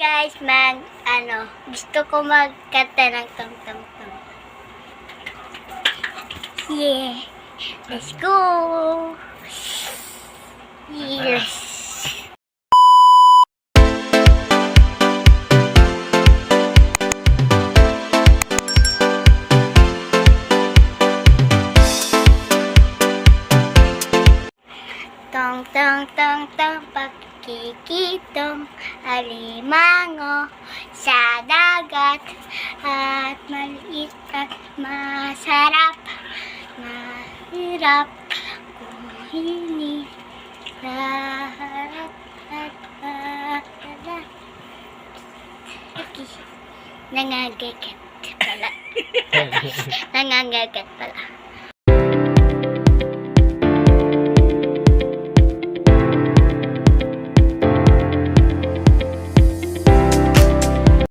guys, gusto ko magkanta ng tong-tong-tong. Yeah, let's go! Yes! Tong tong tong tong pagkikitong alimango sa dagat at maliit at masarap, mahirap kuhini nangangagat pala. Nangangagat pala.